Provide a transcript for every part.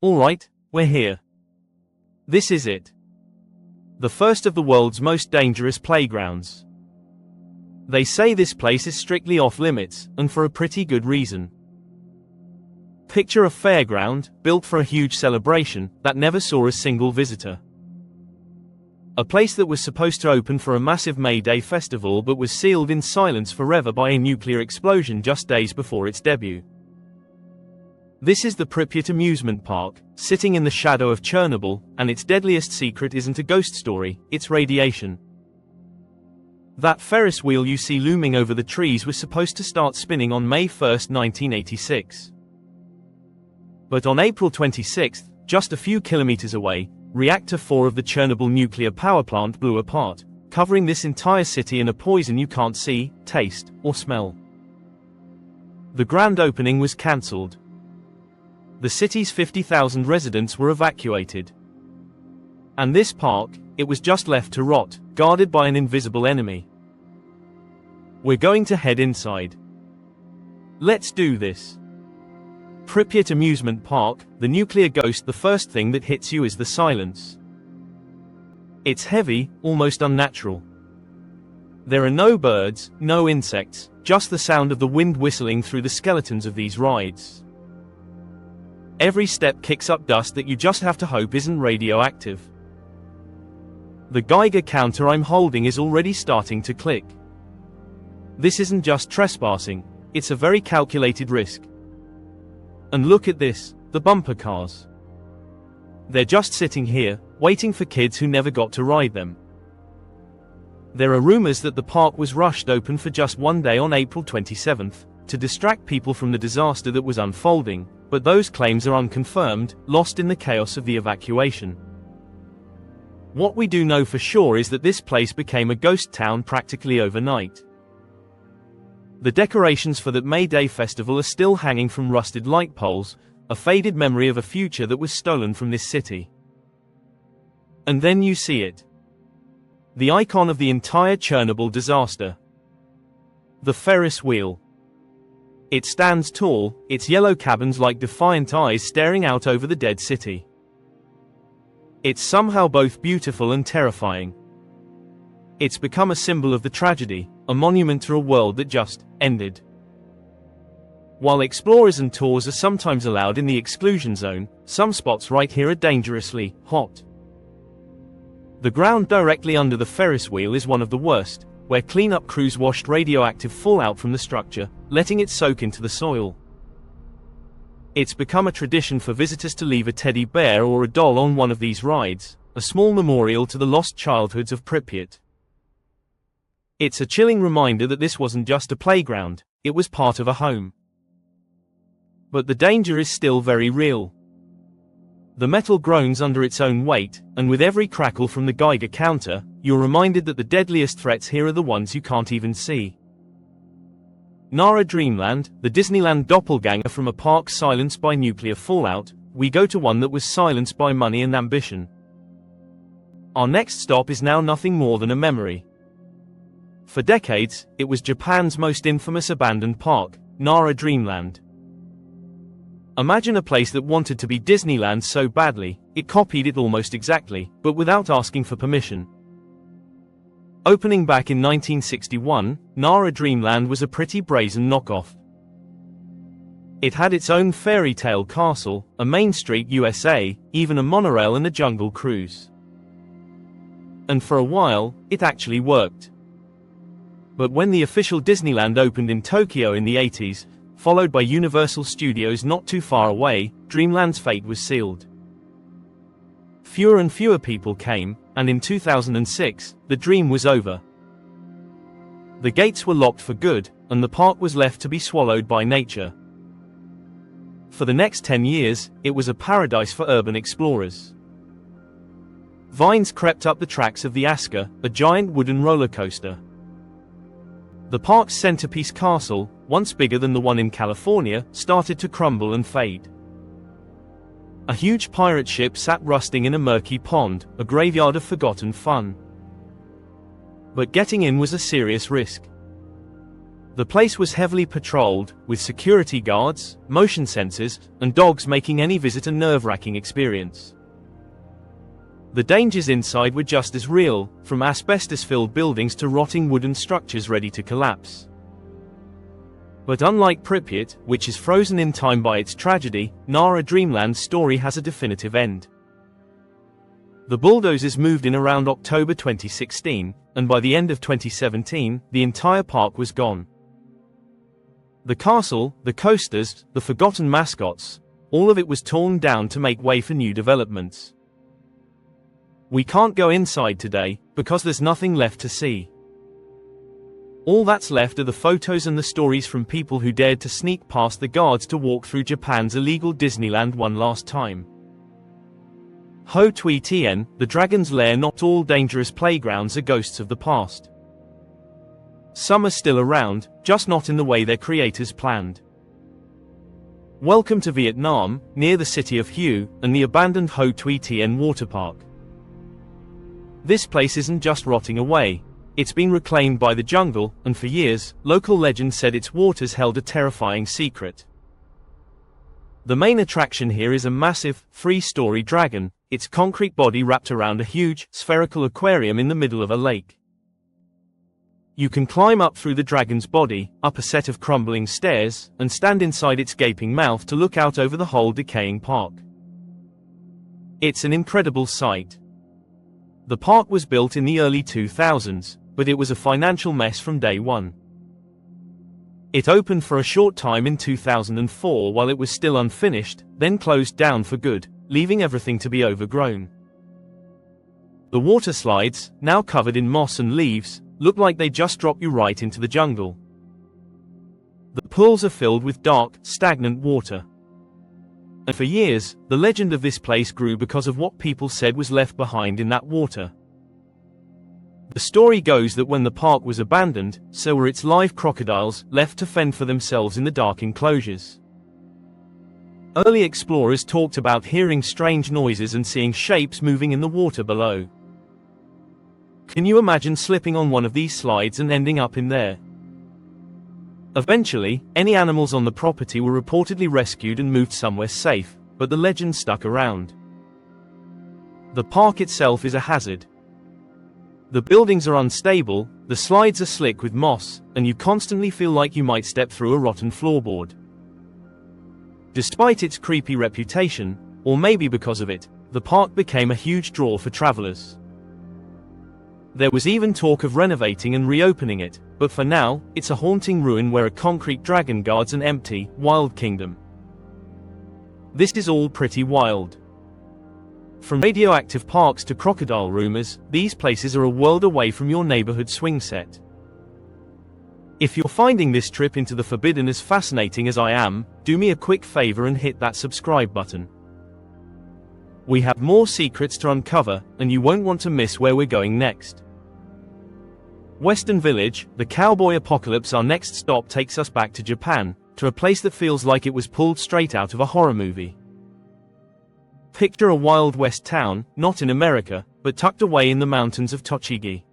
Alright, we're here. This is it. The first of the world's most dangerous playgrounds. They say this place is strictly off limits, and for a pretty good reason. Picture a fairground, built for a huge celebration, that never saw a single visitor. A place that was supposed to open for a massive May Day festival but was sealed in silence forever by a nuclear explosion just days before its debut. This is the Pripyat Amusement Park, sitting in the shadow of Chernobyl, and its deadliest secret isn't a ghost story, it's radiation. That Ferris wheel you see looming over the trees was supposed to start spinning on May 1, 1986. But on April 26, just a few kilometers away, Reactor 4 of the Chernobyl nuclear power plant blew apart, covering this entire city in a poison you can't see, taste, or smell. The grand opening was cancelled. The city's 50,000 residents were evacuated. And this park, it was just left to rot, guarded by an invisible enemy. We're going to head inside. Let's do this. Pripyat Amusement Park, the nuclear ghost. The first thing that hits you is the silence. It's heavy, almost unnatural. There are no birds, no insects, just the sound of the wind whistling through the skeletons of these rides. Every step kicks up dust that you just have to hope isn't radioactive. The Geiger counter I'm holding is already starting to click. This isn't just trespassing, it's a very calculated risk. And look at this, the bumper cars. They're just sitting here, waiting for kids who never got to ride them. There are rumors that the park was rushed open for just one day on April 27th, to distract people from the disaster that was unfolding, but those claims are unconfirmed, lost in the chaos of the evacuation. What we do know for sure is that this place became a ghost town practically overnight. The decorations for that May Day festival are still hanging from rusted light poles, a faded memory of a future that was stolen from this city. And then you see it. The icon of the entire Chernobyl disaster. The Ferris wheel. It stands tall, its yellow cabins like defiant eyes staring out over the dead city. It's somehow both beautiful and terrifying. It's become a symbol of the tragedy, a monument to a world that just ended. While explorers and tours are sometimes allowed in the exclusion zone, some spots right here are dangerously hot. The ground directly under the Ferris wheel is one of the worst, where cleanup crews washed radioactive fallout from the structure, letting it soak into the soil. It's become a tradition for visitors to leave a teddy bear or a doll on one of these rides, a small memorial to the lost childhoods of Pripyat. It's a chilling reminder that this wasn't just a playground, it was part of a home. But the danger is still very real. The metal groans under its own weight, and with every crackle from the Geiger counter, you're reminded that the deadliest threats here are the ones you can't even see. Nara Dreamland, the Disneyland doppelganger from a park silenced by nuclear fallout, we go to one that was silenced by money and ambition. Our next stop is now nothing more than a memory. For decades, it was Japan's most infamous abandoned park, Nara Dreamland. Imagine a place that wanted to be Disneyland so badly, it copied it almost exactly, but without asking for permission. Opening back in 1961, Nara Dreamland was a pretty brazen knockoff. It had its own fairy tale castle, a Main Street USA, even a monorail and a jungle cruise. And for a while, it actually worked. But when the official Disneyland opened in Tokyo in the 80s, followed by Universal Studios not too far away, Dreamland's fate was sealed. Fewer and fewer people came, and in 2006, the dream was over. The gates were locked for good, and the park was left to be swallowed by nature. For the next 10 years, it was a paradise for urban explorers. Vines crept up the tracks of the Aska, a giant wooden roller coaster. The park's centerpiece castle, once bigger than the one in California, started to crumble and fade. A huge pirate ship sat rusting in a murky pond, a graveyard of forgotten fun. But getting in was a serious risk. The place was heavily patrolled, with security guards, motion sensors, and dogs making any visit a nerve-wracking experience. The dangers inside were just as real, from asbestos-filled buildings to rotting wooden structures ready to collapse. But unlike Pripyat, which is frozen in time by its tragedy, Nara Dreamland's story has a definitive end. The bulldozers moved in around October 2016, and by the end of 2017, the entire park was gone. The castle, the coasters, the forgotten mascots, all of it was torn down to make way for new developments. We can't go inside today, because there's nothing left to see. All that's left are the photos and the stories from people who dared to sneak past the guards to walk through Japan's illegal Disneyland one last time. Ho Thuỷ Tiên, the Dragon's Lair. Not all dangerous playgrounds are ghosts of the past. Some are still around, just not in the way their creators planned. Welcome to Vietnam, near the city of Hue, and the abandoned Ho Thuỷ Tiên water park. This place isn't just rotting away. It's been reclaimed by the jungle, and for years, local legend said its waters held a terrifying secret. The main attraction here is a massive, three-story dragon, its concrete body wrapped around a huge, spherical aquarium in the middle of a lake. You can climb up through the dragon's body, up a set of crumbling stairs, and stand inside its gaping mouth to look out over the whole decaying park. It's an incredible sight. The park was built in the early 2000s, but it was a financial mess from day one. It opened for a short time in 2004 while it was still unfinished, then closed down for good, leaving everything to be overgrown. The water slides, now covered in moss and leaves, look like they just drop you right into the jungle. The pools are filled with dark, stagnant water. And for years, the legend of this place grew because of what people said was left behind in that water. The story goes that when the park was abandoned, so were its live crocodiles, left to fend for themselves in the dark enclosures. Early explorers talked about hearing strange noises and seeing shapes moving in the water below. Can you imagine slipping on one of these slides and ending up in there? Eventually, any animals on the property were reportedly rescued and moved somewhere safe, but the legend stuck around. The park itself is a hazard. The buildings are unstable, the slides are slick with moss, and you constantly feel like you might step through a rotten floorboard. Despite its creepy reputation, or maybe because of it, the park became a huge draw for travelers. There was even talk of renovating and reopening it, but for now, it's a haunting ruin where a concrete dragon guards an empty, wild kingdom. This is all pretty wild. From radioactive parks to crocodile rumors, these places are a world away from your neighborhood swing set. If you're finding this trip into the forbidden as fascinating as I am, do me a quick favor and hit that subscribe button. We have more secrets to uncover, and you won't want to miss where we're going next. Western Village, the cowboy apocalypse. Our next stop takes us back to Japan, to a place that feels like it was pulled straight out of a horror movie. Picture a Wild West town, not in America, but tucked away in the mountains of Tochigi.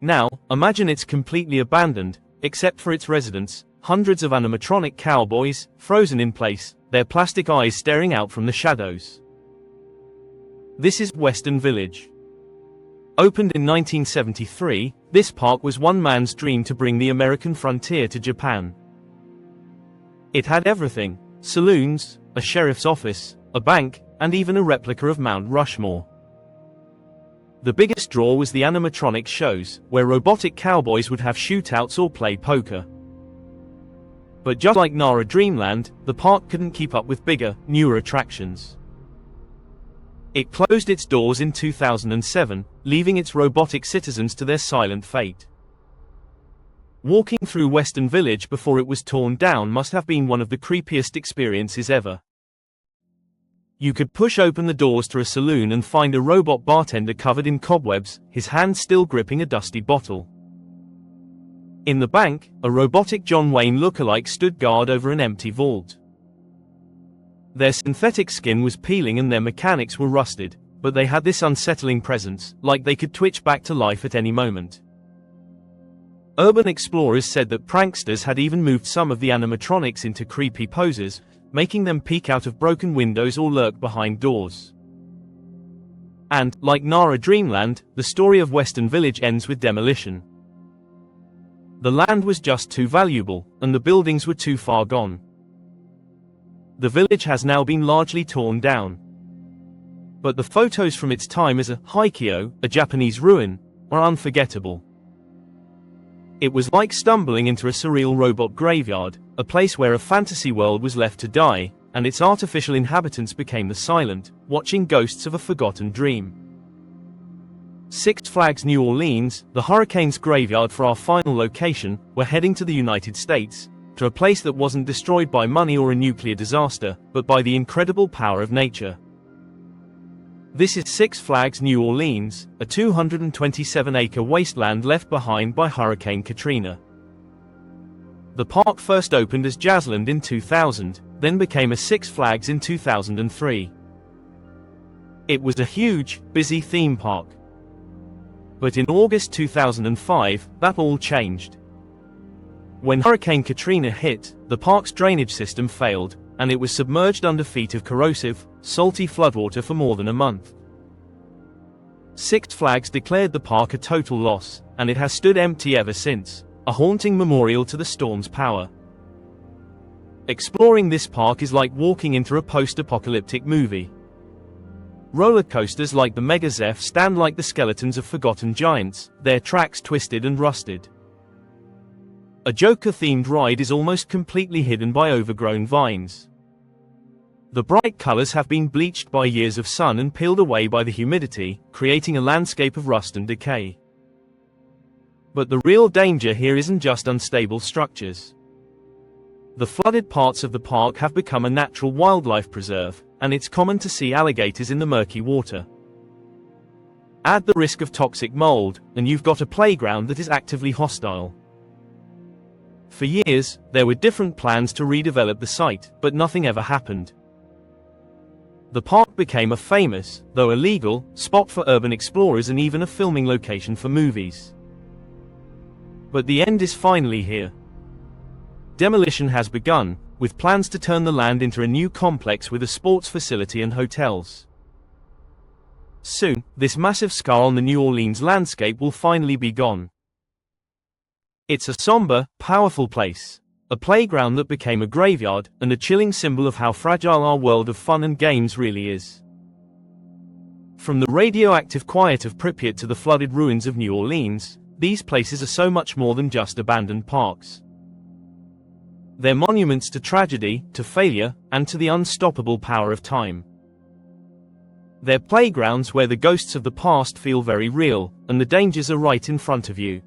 Now, imagine it's completely abandoned, except for its residents, hundreds of animatronic cowboys, frozen in place, their plastic eyes staring out from the shadows. This is Western Village. Opened in 1973, this park was one man's dream to bring the American frontier to Japan. It had everything: saloons, a sheriff's office, a bank, and even a replica of Mount Rushmore. The biggest draw was the animatronic shows, where robotic cowboys would have shootouts or play poker. But just like Nara Dreamland, the park couldn't keep up with bigger, newer attractions. It closed its doors in 2007, leaving its robotic citizens to their silent fate. Walking through Western Village before it was torn down must have been one of the creepiest experiences ever. You could push open the doors to a saloon and find a robot bartender covered in cobwebs, his hand still gripping a dusty bottle. In the bank, a robotic John Wayne lookalike stood guard over an empty vault. Their synthetic skin was peeling and their mechanics were rusted, but they had this unsettling presence, like they could twitch back to life at any moment. Urban explorers said that pranksters had even moved some of the animatronics into creepy poses, making them peek out of broken windows or lurk behind doors. And, like Nara Dreamland, the story of Western Village ends with demolition. The land was just too valuable, and the buildings were too far gone. The village has now been largely torn down. But the photos from its time as a Haikyo, a Japanese ruin, are unforgettable. It was like stumbling into a surreal robot graveyard, a place where a fantasy world was left to die, and its artificial inhabitants became the silent, watching ghosts of a forgotten dream. Six Flags New Orleans, the Hurricane's graveyard for our final location, we're heading to the United States, to a place that wasn't destroyed by money or a nuclear disaster, but by the incredible power of nature. This is Six Flags New Orleans, a 227-acre wasteland left behind by Hurricane Katrina. The park first opened as Jazzland in 2000, then became a Six Flags in 2003. It was a huge, busy theme park. But in August 2005, that all changed. When Hurricane Katrina hit, the park's drainage system failed, and it was submerged under feet of corrosive, salty floodwater for more than a month. Six Flags declared the park a total loss, and it has stood empty ever since, a haunting memorial to the storm's power. Exploring this park is like walking into a post-apocalyptic movie. Roller coasters like the Mega Zeph stand like the skeletons of forgotten giants, their tracks twisted and rusted. A Joker-themed ride is almost completely hidden by overgrown vines. The bright colors have been bleached by years of sun and peeled away by the humidity, creating a landscape of rust and decay. But the real danger here isn't just unstable structures. The flooded parts of the park have become a natural wildlife preserve, and it's common to see alligators in the murky water. Add the risk of toxic mold, and you've got a playground that is actively hostile. For years, there were different plans to redevelop the site, but nothing ever happened. The park became a famous, though illegal, spot for urban explorers and even a filming location for movies. But the end is finally here. Demolition has begun, with plans to turn the land into a new complex with a sports facility and hotels. Soon, this massive scar on the New Orleans landscape will finally be gone. It's a somber, powerful place, a playground that became a graveyard, and a chilling symbol of how fragile our world of fun and games really is. From the radioactive quiet of Pripyat to the flooded ruins of New Orleans, these places are so much more than just abandoned parks. They're monuments to tragedy, to failure, and to the unstoppable power of time. They're playgrounds where the ghosts of the past feel very real, and the dangers are right in front of you.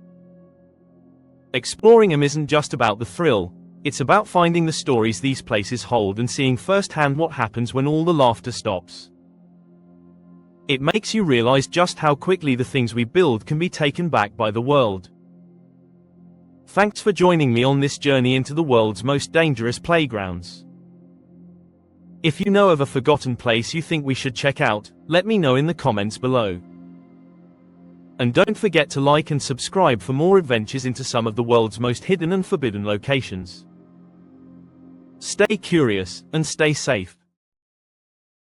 Exploring them isn't just about the thrill, it's about finding the stories these places hold and seeing firsthand what happens when all the laughter stops. It makes you realize just how quickly the things we build can be taken back by the world. Thanks for joining me on this journey into the world's most dangerous playgrounds. If you know of a forgotten place you think we should check out, let me know in the comments below. And don't forget to like and subscribe for more adventures into some of the world's most hidden and forbidden locations. Stay curious, and stay safe.